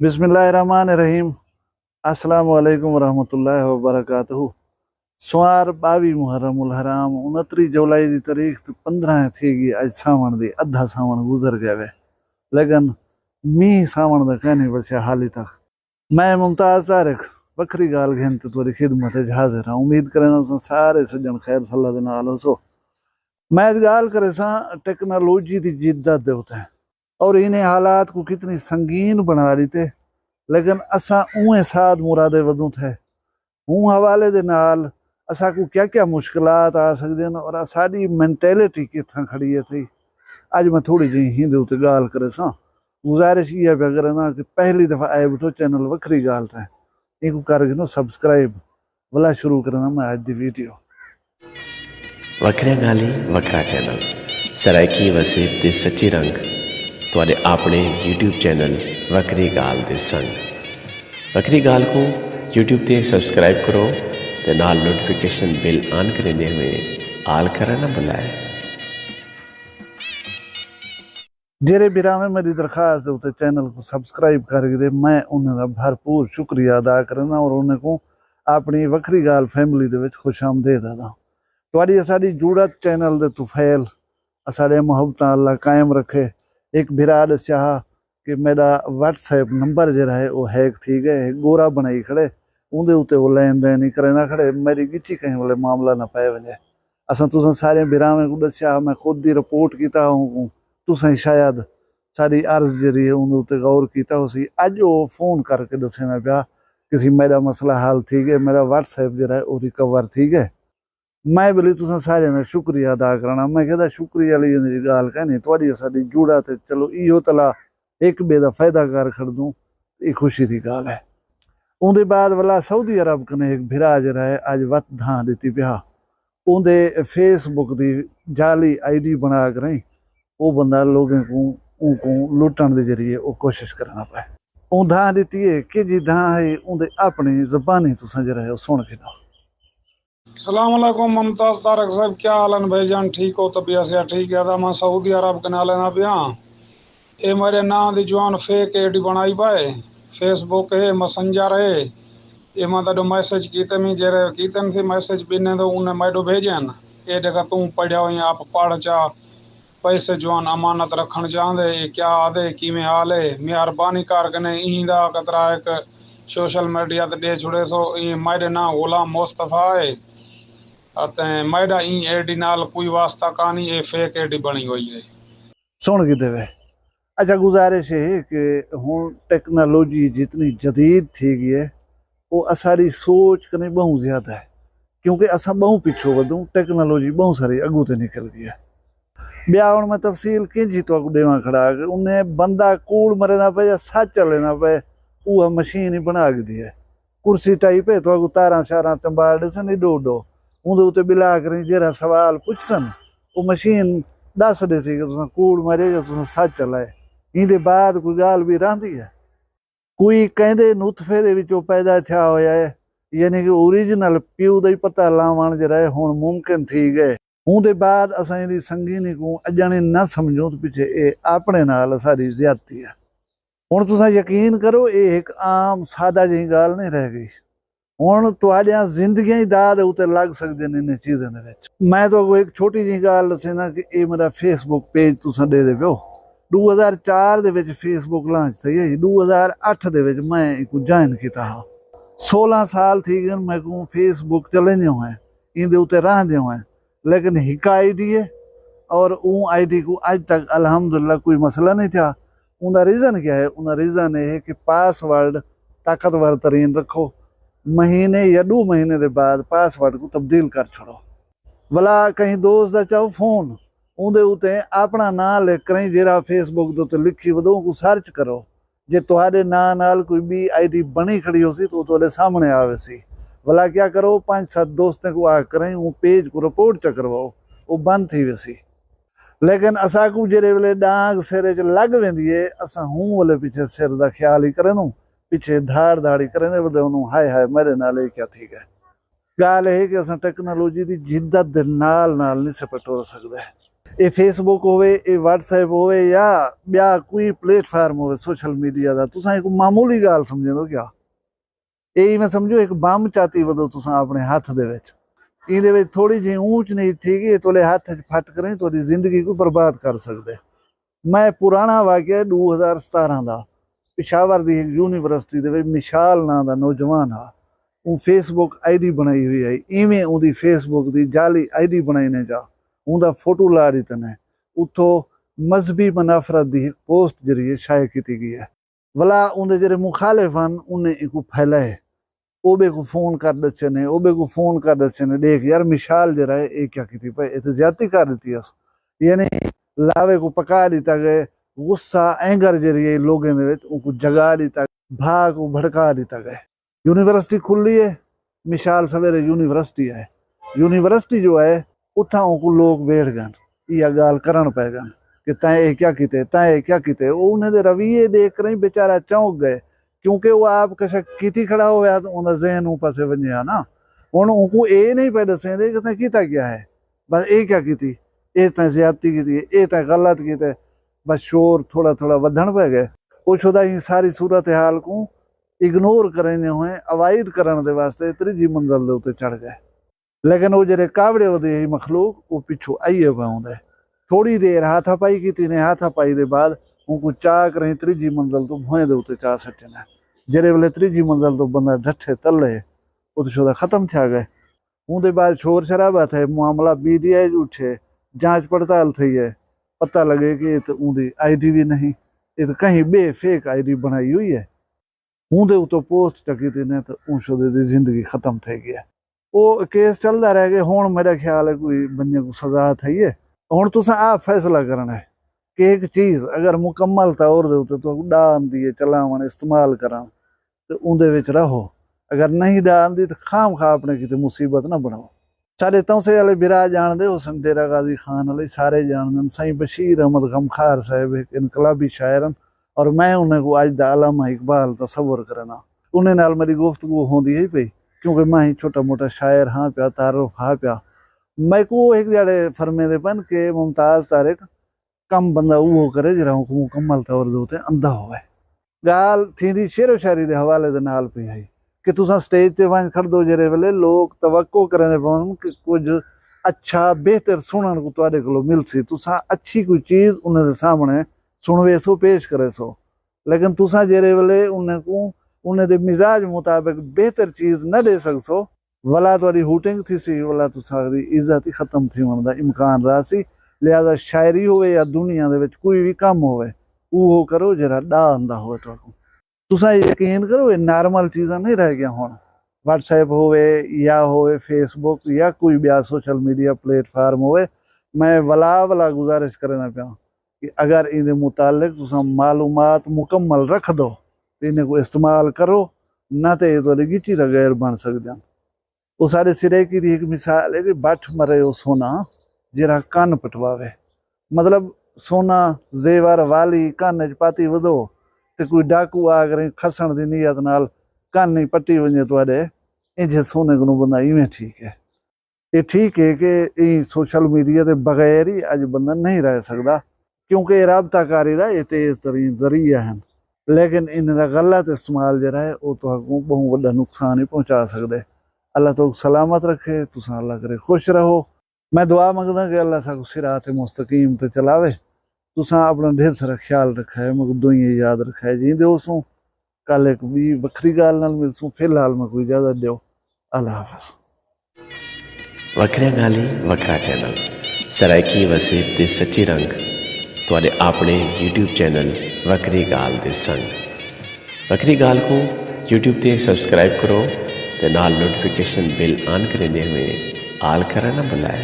बिस्मिल्लाहिर्रहमानिर्रहीम। अस्सलाम वालेकुम रहमतुल्लाहि व बरकातहू। सवार 22 मुहर्रमुल हराम 29 जुलाई की तारीख तो 15 थी गई। अज सावण दी अद्धा सावण गुजर गया वे, लेकिन मीह सावण दा कहने बसिया हाली तक। मैं मुमताज तारिक बखरी गाल घेन ते तुरी खिदमत हाजिर हाँ। उम्मीद करें तो सारे सज्जन खैर सल्ला दे नाल हो। मैं गाल करे सा टेक्नोलॉजी की जिद्दत दे उते और इन्हें हालात को कितनी संगीन बना रही थे, लेकिन असा उए साध मुरादे वधू थे। हूँ हवाले दे नाल असा को क्या क्या मुश्किलात आ सकते हैं और साड़ी मैंटेलिटी कितना खड़ी है थी। अज मैं थोड़ी जी हिंदे उत्ते गाल करे सा। गुजारिश ये पे करे ना कि पहली दफा आए बैठो चैनल वखरी गाल था इनको करके ना सब्सक्राइब वाला शुरू करना मैं आज दी वीडियो। वखरिया गाली वखरा चैनल सरायकी वसीब दे सच्ची रंग तुहाडे अपने यूट्यूब चैनल वखरी गाल दे संग। वखरी गाल को यूट्यूब ते सब्सक्राइब करो ते नाल नोटिफिकेशन बिल ऑन करेंदे हुए आल करा ना बुलाए। जेरे बिरामे मेरी दरखास्त उत्ते चैनल को सब्सक्राइब करके दे मैं उन्हें भरपूर शुक्रिया अदा करना और उन्हें को अपनी वखरी गाल फैमिली दे विच खुश आमदेद अदा। तुहाडी साडी जुड़त चैनल दे तुफैल साढ़े मुहब्बत अल्लाह कायम रखे। एक बिरा दस्या कि मेरा व्हाट्सएप नंबर जरा है वो हैक थी गए, गोरा बनाई खड़े उनके उत्ते वो लेन देन नहीं करेंदा खड़े, मेरी गिची कहीं वाले मामला ना पै वजे। असां तुसां सारे बिरावे को दस्या, मैं खुद दी रिपोर्ट कीता हूँ, तुसां शायद साड़ी अर्ज जरी है उनके उत्ते गौर कीता हो सी। अज वो फोन करके दसेना पिया किसी मेरा मसला हल थी गए, मेरा व्हाट्सएप जरा है वो रिकवर थी गए। मैं बोली तुसां सारे दा शुक्रिया अदा करना। मैं कहता शुक्रिया वाली गाल कहनी तुहाडी साडी जुड़ा ते चलो इहो तला एक बे दा फायदा कर खड़ दूं, ये खुशी की गाल है। उनके बाद वाला सऊदी अरब कने एक भिरा जरा है अज वत धां दी पिया उनके फेसबुक की जाली आईडी बना कर वो बंदा लोगों को लुटन के जरिए वो कोशिश करना पाए। उन धां दी है कि जी धां है उनके अपनी जबानी तुसां जरा है सुन के दो। अस्सलाम वालेकुम मुमताज तारक साहब, क्या हाल है भाईजान? ठीक हो? तबीयत से ठीक है? मैं सऊदी अरब के नाले ना पिया ये मेरे नाम दी जवान फेक आईडी बनाई पाए फेसबुक है मैसेंजर है ये मैं तो मैसेज कीते मी जेरे कीतन थे मैसेज बिने तो उन्हें मैडो भेजन ये देखा तू पढ़िया हुई आप पढ़ चा पैसे जवान अमानत रखन चाहते ये क्या आदे किमें हाल है मेहरबानी करके इंदा कतरा एक सोशल मीडिया ते दे छुड़े सो ये मेरे ना गुलाम मुस्तफा है अते मेरा ई आईडी नाल कोई वास्ता कहानी ये फेक आईडी बनी हुई है। सुन के देवे। अच्छा गुजारिश है कि हूँ टेक्नोलॉजी जितनी जदीद थी गई है वो असारी सोच कने बहुत ज्यादा है, क्योंकि असा बहुत पिछो वधूं टेक्नोलॉजी बहुत सारी अगू ते निकल गई है। ब्याह हुण मैं तफसील किंजी तो देवा खड़ा कर उन्हें बंदा कूड़ मरे ना पे या सच लेना पे वो मशीन ही बना के दी है। कुर्सी टाइप है तो तारा शारा चंबाड़ दसन डो डो उनके उत्ते बिला करें जरा सवाल पुछसन वो मशीन दस दे सी कि तुसां कूड़ मरे या तुसां सच लाए। इहदे बाद कोई गाल भी रहिंदी है? कोई कहते नुतफे दे विचों पैदा थिया होया है, यानी कि ओरिजिनल प्यू दा ही पता लावण जरा है हुण मुमकिन थी गए। उनके बाद असां इहदी संगीनी को अजाने न समझूं तो पिछे ये अपने नाल सारी ज्यादती है। हुण तुसां यकीन करो ये एक आम सादा जी गाल नहीं रह गई। हुण तुहाडियां जिंदगियां ही दाद उत्ते लग सकदे ने इन चीज़ां दे विच। मैं तो एक छोटी जी गाल दस्सना कि ये मेरा फेसबुक पेज तुसां दे दे पियो। 2004 दे विच फेसबुक लॉन्च थी है, 2008 दे विच मैं इको ज्वाइन किया हाँ। 16 साल थी गए मैं को फेसबुक चलेंदे हुए इंदे उत्ते रहंदे हुए, लेकिन हिक आईडी है और उन आईडी को आज तक अल्हम्दुलिल्लाह कोई मसला नहीं था। उनका रीज़न क्या है? उनका रीज़न ये है कि पासवर्ड ताकतवर तरीन रखो, महीने या 2 महीने के बाद पासवर्ड को तब्दील कर छोड़ो। भला कहीं दोस्त का चाहो फोन उनके उत्ते अपना नाम लिख कर जरा फेसबुक के उत्ते लिखी वधो को सर्च करो, जे तुहाडे नाम नाल कोई भी आईडी बनी खड़ी हो सी तो तुहाडे सामने आवे सी। भला क्या करो 5-7 दोस्तों को आ करें वो पेज को रिपोर्ट च करवाओ वो बंद थी वैसी। लेकिन असा को जेरे वेले डांग सिरे च लग वेंदी है असा हूँ वाले पीछे सिर का ख्याल ही करें पीछे धाड़ धाड़ी करें हाय हाय मेरे नाल क्या थी गए। गाल है कि असा टेक्नोलॉजी की जिद्दत दे नाल नहीं सिपट हो सकता है। ਇਹ ਫੇਸਬੁੱਕ ਹੋਵੇ, ਇਹ WhatsApp ਹੋਵੇ ਜਾਂ ॿिया कोई प्लेटफार्म ਹੋਵੇ सोशल मीडिया ਦਾ, ਤੁਸੀਂ ਇੱਕ ਮਾਮੂਲੀ ਗੱਲ ਸਮਝਦੇ ਕਿਆ? ਇਹ ਮੈਂ ਸਮਝੋ ਇੱਕ ਬੰਬ ਚਾਤੀ ਵਦੋ ਤੁਸੀਂ ਆਪਣੇ ਹੱਥ ਦੇ ਵਿੱਚ, ਇਹਦੇ ਵਿੱਚ ਥੋੜੀ ਜਿਹੀ ਊਂਚ ਨੀਚ ਥੀਗੀ, ਇਹ ਤੁਹਾਡੇ ਹੱਥ 'ਚ ਫਟ ਕਰੇ ਤੁਹਾਡੀ ਜ਼ਿੰਦਗੀ ਨੂੰ ਬਰਬਾਦ ਕਰ ਸਕਦੇ। ਮੈਂ ਪੁਰਾਣਾ ਵਾਕਿਆ 2017 ਦਾ ਪਿਸ਼ਾਵਰ ਦੀ ਇੱਕ ਯੂਨੀਵਰਸਿਟੀ ਦੇ ਵਿੱਚ ਮਿਸ਼ਾਲ ਨਾਂ ਦਾ ਨੌਜਵਾਨ ਆ, ਉਹ ਫੇਸਬੁੱਕ ਆਈਡੀ ਬਣਾਈ ਹੋਈ ਹੈ। ਇਵੇਂ ਉਹਦੀ ਫੇਸਬੁੱਕ ਦੀ ਜਾਲੀ ਆਈਡੀ ਬਣਾਈ ਨੇ ਜਾ ਉਹਦਾ ਫੋਟੋ ਲਾ ਦਿੱਤੇ ਨੇ, ਉੱਥੋਂ ਮਜ਼ਹਬੀ ਮਨਾਫਰਤ ਦੀ ਇੱਕ ਪੋਸਟ ਜਰੀਏ ਸ਼ਾਇਰ ਕੀਤੀ ਗਈ ਹੈ। ਵਲਾ ਉਹਦੇ ਜਿਹੜੇ ਮੁਖਾਲਿਫ ਹਨ ਉਹਨੇ ਇੱਕ ਫੈਲਾਏ, ਉਹਦੇ को फोन कर दसे ने, ਉਹਦੇ को फोन कर दसे ने, देख यार मिसाल जरा है ये क्या की भाई, ये तो ज्यादती कर दी है। यानी लावे को पका दिता गए, गुस्सा एंगर जरिए लोगों ने उनको जगा दिता, भाग को भड़का दिता गए। यूनिवर्सिटी खुली है, मिसाल सवेरे यूनिवर्सिटी है, यूनिवर्सिटी जो है उथा उनको लोग बैठ गए, यह गाल करन पै गए कि तैं क्या किते, तैं क्या किते। उन्हें रवैये देख कर ही बेचारा चौंक गए, क्योंकि वो आप किसी की खड़ा हो तो उन्हें जहन पासे वजह ना, हूँ उनको ये नहीं पे दसेंदे कि तैं किता क्या है, बस ये क्या की, ये तैं ज्यादती की, ये तैं गलत की, बस शोर थोड़ा थोड़ा वधन पै गए। वो शुदा ही सारी सूरत हाल को इग्नोर करेंदे हुए अवॉइड करने के वास्ते तीजी मंजिल के उत्ते चढ़ गए। लेकिन वो जेरे कावड़े होते ही मखलूक वो पिछू आइए पाउंदे। थोड़ी देर हाथापाई की ने, हाथापाई के बाद उनको चाह करें तीजी मंजिल तो भुएं दे उत्ते चाह सटने। जेरे वेले तीजी मंजिल तो बंदा डठे तले वो तो शुदा खत्म थे गए। उनके बाद शोर शराबा थे, मामला BDI उठे, जांच पड़ताल थी है, पता लगे कि ये तो उनकी ID भी नहीं, ये तो कहीं बे फेक ID बनाई हुई है। उनके उतो पोस्ट चकी थी ने तो उन शुदे की जिंदगी खत्म थे गई। वो केस चलता रह गया। हुण मेरा ख्याल है कोई बंदे को सजा थी है। हुण तुसां आप फैसला करना है कि एक चीज़ अगर मुकम्मल तौर दे उत्ते तो डान दी चलावन इस्तेमाल करन तो उहदे विच रहो, अगर नहीं डान दी तो खाम खा अपने किते मुसीबत ना बनाओ। साडे तौसे वाले बिरा जानदे हो, डेरा गाजी खान वाले सारे जानदे। साईं बशीर अहमद गमखार साहब एक इनकलाबी शायर, और मैं उन्हें को अज दा अलामा इकबाल तसव्वुर करना। उन्हें नाल मेरी गुफ्तगू होंदी ही पई, क्योंकि मैं ही छोटा मोटा शायर हाँ पिया, तारुफ हाँ पिया। मैं को एक जड़े फरमेंदे पन के मुमताज़ तारिक कम बंदा वो करे जरा को मुकम्मल तौर दे उत्ते अंधा होवे। गाल थींदी शेरो शायरी दे हवाले दे नाल पई है कि तुसां स्टेज ते वंज खड़ दो जेरे वेले लोग तवक्को करने पवन कि कुछ अच्छा बेहतर सुनन को तुहाडे कोलों मिलसी, तुसां अच्छी कोई चीज़ उन्हें दे सामने सुनवे सो, पेश करे सो। लेकिन तुसां जेरे वेले उन्हें को उन्हें दे मिजाज मुताबिक बेहतर चीज़ न दे सकसो, वला तुहाडी हूटिंग थी सी, वला तुसां दी इज्जत ही खत्म थी वण दा इम्कान रहा सी। लिहाजा शायरी होवे या दुनिया दे विच कोई भी काम होवे वो करो जरा डा आंदा होवे। तुसां यकीन करो ये नॉर्मल चीज़ां नहीं रह गया। हुण WhatsApp होवे या होवे फेसबुक या कोई ॿिया सोशल मीडिया प्लेटफार्म होवे, मैं वला गुजारिश करना पिया कि अगर इन मुतालिक तुसां मालूमात मुकम्मल रख दो तो इन्हें को इस्तेमाल करो, ना तो ये तुहाडी गिची दा गैर बन सकदे हैं। वो साढ़े सिरे की एक मिसाल है कि बठ मरे वो सोना जरा कन पटवावे, मतलब सोना जेवर वाली कन च पाती वधो तो कोई डाकू आ करे खसण की नीयत नाल कन नहीं पट्टी वजे तुहाडे, इंजे सोने को बंदा इवें ठीक है। ये ठीक है कि सोशल मीडिया के बगैर ही अज बंदा नहीं रह सकता, क्योंकि राबताकारी का ये तेज तरीन जरिया है। लेकिन इनका गलत इस्तेमाल जरा है वो तो बहुत बड़ा नुकसान ही पहुँचा सकते। अल्लाह तो सलामत रखे, तुसां अल्लाह करे खुश रहो। मैं दुआ मंगदा कि अल्लाह साकू सिरात मुस्तकीम ते चलावे। तुसां अपना ढेर सारा ख्याल रखा है, मैं दुआएं याद रखा है। जींदे होसूं कल एक भी बखरी गाल नाल मिलसूं। फिलहाल मैं कोई इजाजत दियो, अल्लाह हाफिज़। वखरिया गाली वखरा चैनल सरायकी वसीब दे सच्चे रंग तुहाडे अपने YouTube चैनल वखरी गाल दे संग। वखरी गाल को YouTube ते सब्सक्राइब करो ते नाल नोटिफिकेशन बिल ऑन करेंदे हुए आल करना ना भुलाए।